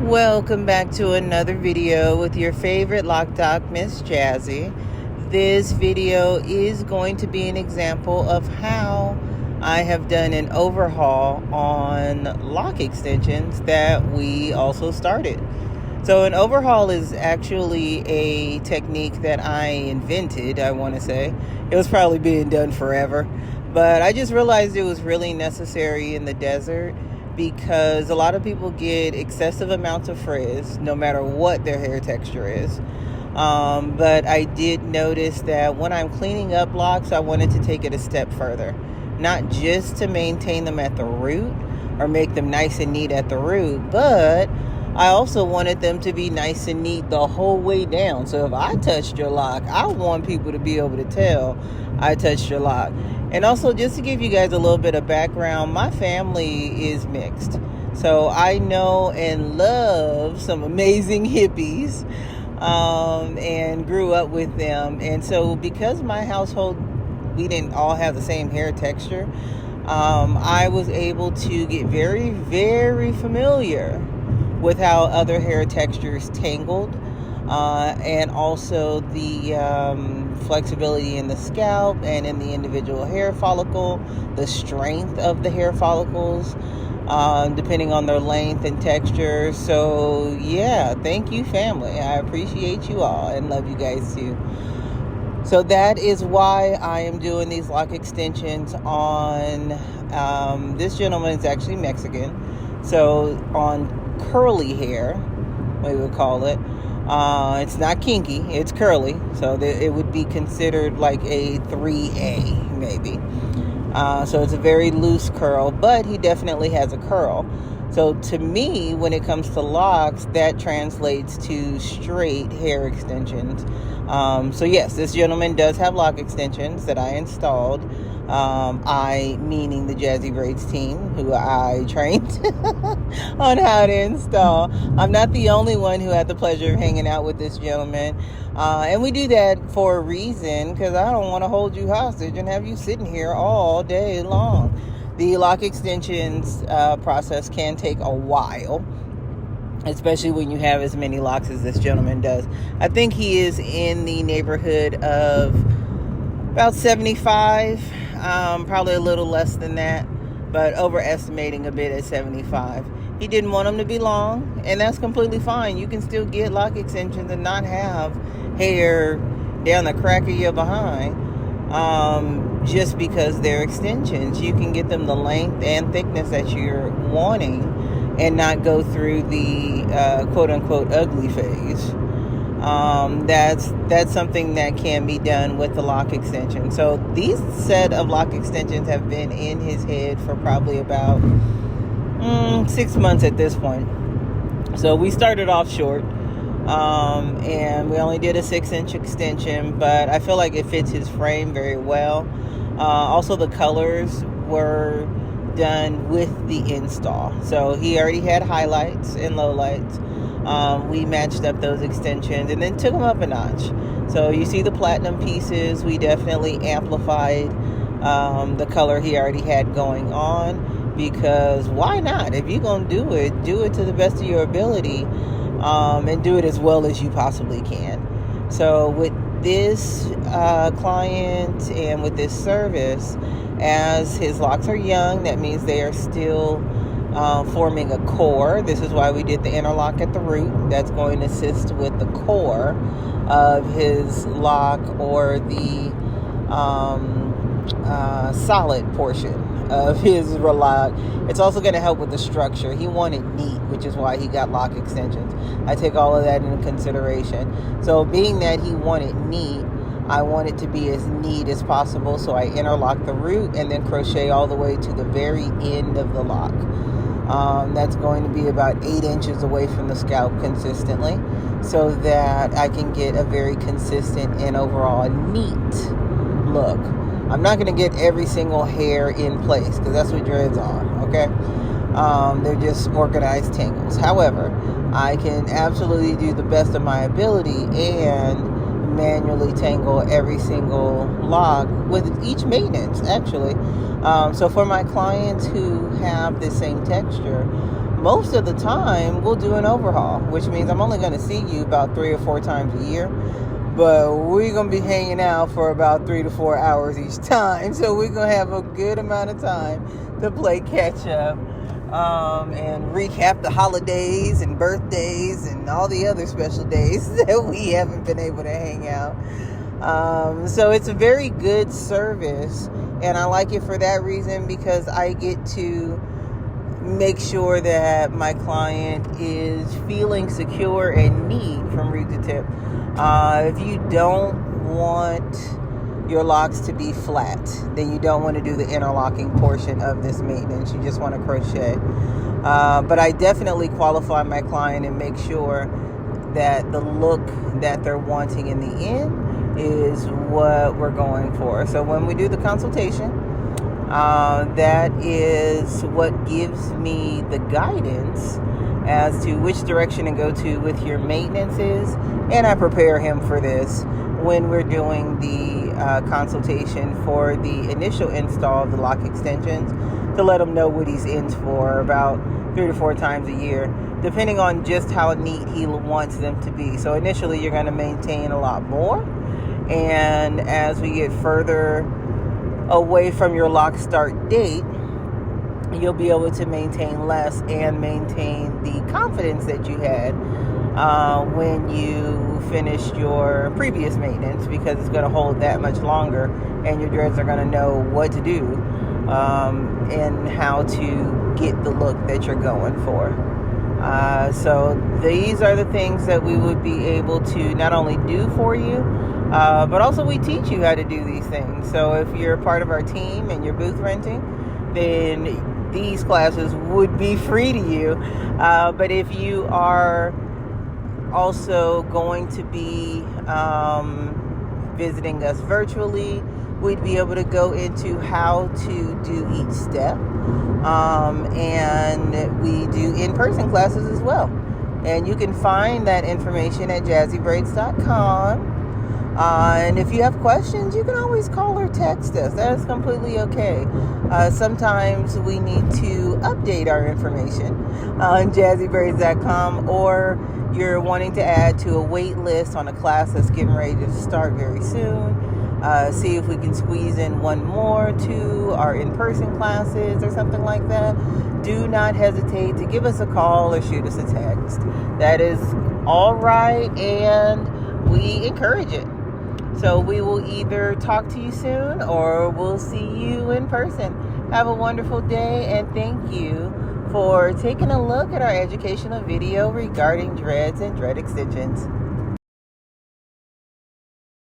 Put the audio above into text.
Welcome back to another video with your favorite lock doc, Miss Jazzy. This video is going to be an example of how I have done an overhaul on lock extensions that we also started. So an overhaul is actually a technique that I invented, I want to say. It was probably being done forever, but I just realized it was really necessary in the desert because a lot of people get excessive amounts of frizz no matter what their hair texture is. But I did notice that when I'm cleaning up locks, I wanted to take it a step further. Not just to maintain them at the root or make them nice and neat at the root, but I also wanted them to be nice and neat the whole way down. So if I touched your lock, I want people to be able to tell I touched your lock. And also, just to give you guys a little bit of background, my family is mixed. So I know and love some amazing hippies and grew up with them. And so because my household, we didn't all have the same hair texture, I was able to get very, very familiar with how other hair textures tangled, and also the flexibility in the scalp and in the individual hair follicle, the strength of the hair follicles, depending on their length and texture. So yeah, thank you, family. I appreciate you all and love you guys too. So that is why I am doing these lock extensions on, this gentleman is actually Mexican, so on curly hair, we would call it. It's not kinky, it's curly, so it would be considered like a 3A maybe. So it's a very loose curl, but he definitely has a curl. So to me, when it comes to locks, that translates to straight hair extensions. So yes, this gentleman does have lock extensions that I installed. I, meaning the Jazzy Braidz team, who I trained on how to install. I'm not the only one who had the pleasure of hanging out with this gentleman. And we do that for a reason, because I don't want to hold you hostage and have you sitting here all day long. The lock extensions process can take a while, especially when you have as many locks as this gentleman does. I think he is in the neighborhood of about 75, probably a little less than that, but overestimating a bit at 75. He didn't want them to be long, and that's completely fine. You can still get lock extensions and not have hair down the crack of your behind, just because they're extensions. You can get them the length and thickness that you're wanting and not go through the quote-unquote ugly phase. That's something that can be done with the lock extension. So these set of lock extensions have been in his head for probably about 6 months at this point. So we started off short, and we only did a 6-inch extension, but I feel like it fits his frame very well. Also, the colors were done with the install. So he already had highlights and lowlights. We matched up those extensions and then took them up a notch. So you see the platinum pieces, we definitely amplified the color he already had going on, because why not? If you're going to do it to the best of your ability, and do it as well as you possibly can. So with this client and with this service, as his locks are young, that means they are still forming a core. This is why we did the interlock at the root. That's going to assist with the core of his lock, or the solid portion of his lock. It's also going to help with the structure. He wanted neat, which is why he got lock extensions. I take all of that into consideration. So being that he wanted neat, I want it to be as neat as possible. So I interlock the root and then crochet all the way to the very end of the lock. That's going to be about 8 inches away from the scalp consistently, so that I can get a very consistent and overall neat look. I'm not going to get every single hair in place, because that's what dreads are, okay? They're just organized tangles. However, I can absolutely do the best of my ability and manually tangle every single lock with each maintenance, actually. So for my clients who have the same texture, most of the time we'll do an overhaul, which means I'm only going to see you about 3 or 4 times a year, but we're going to be hanging out for about 3 to 4 hours each time. So we're going to have a good amount of time to play catch up and recap the holidays and birthdays and all the other special days that we haven't been able to hang out. So it's a very good service, and I like it for that reason, because I get to make sure that my client is feeling secure and neat from root to tip. If you don't want your locks to be flat, then you don't want to do the interlocking portion of this maintenance. You just want to crochet. But I definitely qualify my client and make sure that the look that they're wanting in the end is what we're going for. So when we do the consultation, that is what gives me the guidance as to which direction to go to with your maintenances, and I prepare him for this when we're doing the consultation for the initial install of the lock extensions, to let him know what he's in for about 3 to 4 times a year, depending on just how neat he wants them to be. So initially you're going to maintain a lot more, and as we get further away from your lock start date, you'll be able to maintain less and maintain the confidence that you had when you finished your previous maintenance, because it's going to hold that much longer, and your dreads are going to know what to do and how to get the look that you're going for. So these are the things that we would be able to not only do for you, but also we teach you how to do these things. So if you're a part of our team and you're booth renting, then these classes would be free to you. But if you are also going to be visiting us virtually, we'd be able to go into how to do each step. And we do in-person classes as well. And you can find that information at jazzybraidz.com. And if you have questions, you can always call or text us. That is completely okay. Sometimes we need to update our information on jazzybraidz.com, or you're wanting to add to a wait list on a class that's getting ready to start very soon. See if we can squeeze in one more to our in-person classes or something like that. Do not hesitate to give us a call or shoot us a text. That is all right, and we encourage it. So we will either talk to you soon or we'll see you in person. Have a wonderful day, and thank you for taking a look at our educational video regarding dreads and dread extensions.